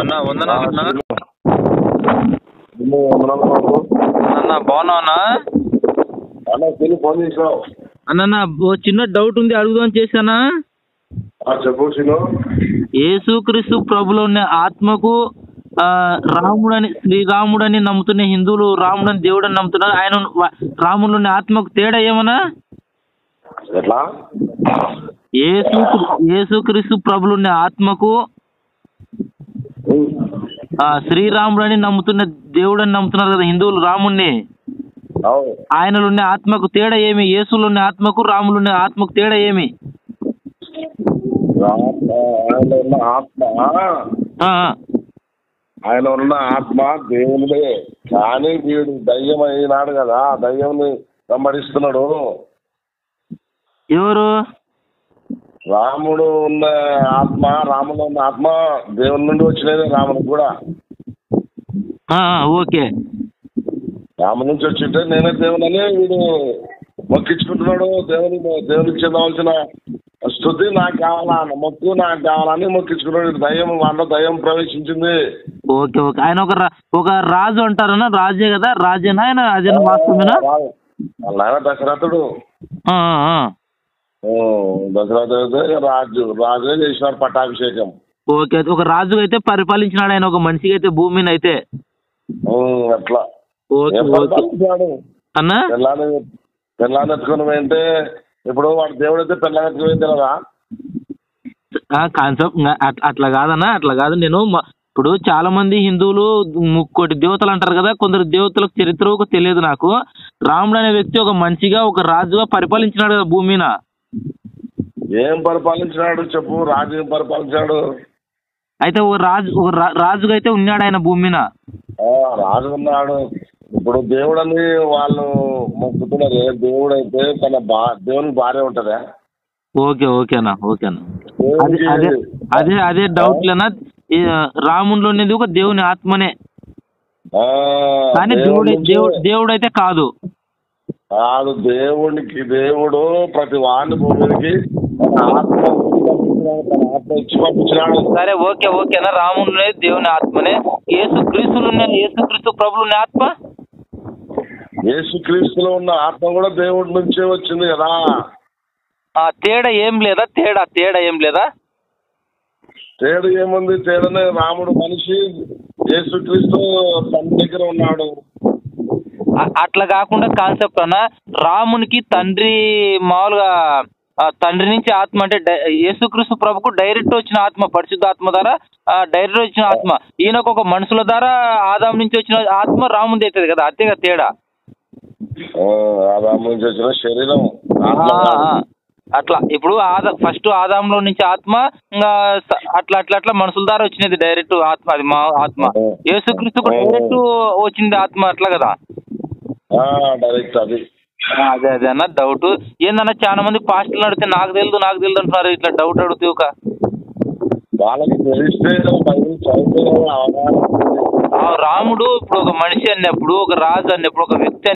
అన్నా వందనాలన్నా. అన్న బాగున్నావన్నా? ఫోన్ చేసావు అన్న ఓ చిన్న డౌట్ ఉంది, అడుగుదాం చేశానా? చెప్పు. యేసుక్రీస్తు ప్రభులో ఉన్న ఆత్మకు రాముడని శ్రీరాముడని నమ్ముతున్న హిందువులు రాముడని దేవుడని నమ్ముతున్నారు. ఆయన రాముడు ఉన్న ఆత్మకు తేడా ఏమన్నా? ఎట్లా? యేసుక్రీస్తు ప్రభులు ఉన్న ఆత్మకు శ్రీరాముడని నమ్ముతున్న దేవుడని నమ్ముతున్నారు కదా హిందువులు రాముడిని. ఆయనలో ఉన్న ఆత్మకు తేడా ఏమి? యేసులో ఉన్న ఆత్మకు రాములు ఉన్న ఆత్మకు తేడా ఏమి? ఆయన ఉన్న ఆత్మ దేవునిదే, కానీ వీడు దయ్యం అయినాడు కదా, దయ్యంని వెంబడిస్తున్నాడు. ఎవరు? రాముడు ఉన్న ఆత్మ, రాముడు ఉన్న ఆత్మ దేవుని నుండి వచ్చినదే. రాముడు కూడా ఓకే, రాముడి నుంచి వచ్చింటే నేనే దేవునని వీడు మొక్కించుకుంటున్నాడు. దేవునికి చెందవలసిన స్తుతి నాకు కావాలా, మొక్కు నాకు కావాలని మొక్కించుకున్నాడు. దయ్యం వాళ్ళ దయ్యం ప్రవేశించింది. Okay okay. ఆయన ఒక రాజు అంటారన్నా, రాజే కదా? రాజేనా ఆయన? అదే వాస్తవమేనా? ఆయన దశరథుడు. దశరథుడు రాజే చేసినాడు పట్టాభిషేకం. ఓకే, ఒక రాజు అయితే పరిపాలించినాడు ఆయన, ఒక మనిషికి అయితే భూమిని అయితే అట్లా అన్నా. పిల్లని ఎత్తుకుని పోయింటే ఇప్పుడు వాడు దేవుడు అయితే పిల్లని ఎత్తుకుని పోయింది కదా కాన్సెప్ట్. అట్లా కాదన్నా, అట్లా కాదు. నేను ఇప్పుడు చాలా మంది హిందువులు ముక్కోటి దేవతలు అంటారు కదా, కొందరు దేవతలకు చరిత్ర తెలియదు నాకు. రాముడు అనే వ్యక్తి ఒక మనిషిగా ఒక రాజుగా పరిపాలించినాడు కదా భూమి మీద. ఏం పరిపాలించినాడు చెప్పు? రాజు ఏం పరిపాలించాడు? అయితే రాజుగా అయితే ఉన్నాడు ఆయన భూమి మీద. రాజు ఉన్నాడు. ఇప్పుడు దేవుడని వాళ్ళు మొక్కుతున్నారు. దేవుడు అయితే తన దేవునికి భార్య ఉంటదా? ఓకే ఓకేనా, ఓకేనా. అదే డౌట్ లేనా? రాముడిలో ఉండేది ఒక దేవుని ఆత్మనే, కానీ దేవుడు అయితే కాదు. దేవుడు ప్రతి వాడిని భూమికి ఆత్మ ఇచ్చి పంపించినాడు. సరే ఓకే ఓకేనా. రాముడు దేవుని ఆత్మనే. యేసుక్రీస్తు ప్రభులు ఉన్న ఆత్మ, యేసుక్రీస్తులో ఉన్న ఆత్మ కూడా దేవుడి నుంచే వచ్చింది కదా. తేడా ఏం లేదా? తేడా ఏం లేదా? తేడా ఏముంది? తేడానే రాముడు మనిషి, యేసుక్రీస్తు తన దగ్గర ఉన్నాడు. అట్లా కాకుండా కాన్సెప్ట్ అన్న, రామునికి తండ్రి మామూలుగా తండ్రి నుంచి ఆత్మ అంటే యేసుక్రీస్తు ప్రభుకు డైరెక్ట్ వచ్చిన ఆత్మ, పరిశుద్ధ ఆత్మ ద్వారా డైరెక్ట్ వచ్చిన ఆత్మ. ఈయనకు ఒక మనుషుల ద్వారా ఆదాం నుంచి వచ్చిన ఆత్మ రాముది అవుతుంది కదా, అంతేగా తేడా. ఆదాం నుంచి వచ్చిన శరీరం అట్లా. ఇప్పుడు ఫస్ట్ ఆదాంలో నుంచి ఆత్మ, ఇంకా అట్లా మనుషుల ద్వారా వచ్చినది డైరెక్ట్ ఆత్మ, అది మా ఆత్మ. యేసుక్రీస్తు డైరెక్ట్ వచ్చింది ఆత్మ, అట్లా కదా? డైరెక్ట్ అది. అదే అన్న డౌట్. ఏందన్నా చాలా మంది పాస్టర్లు అడిగితే నాకు తెలియదు అంటున్నారు. ఇట్లా డౌట్ అడుగుతావు ఒక వాళ్ళకి తెలిస్తే రాముడు ఇప్పుడు ఒక మనిషి అన్నప్పుడు, ఒక రాజు అన్నప్పుడు, ఒక వ్యక్తి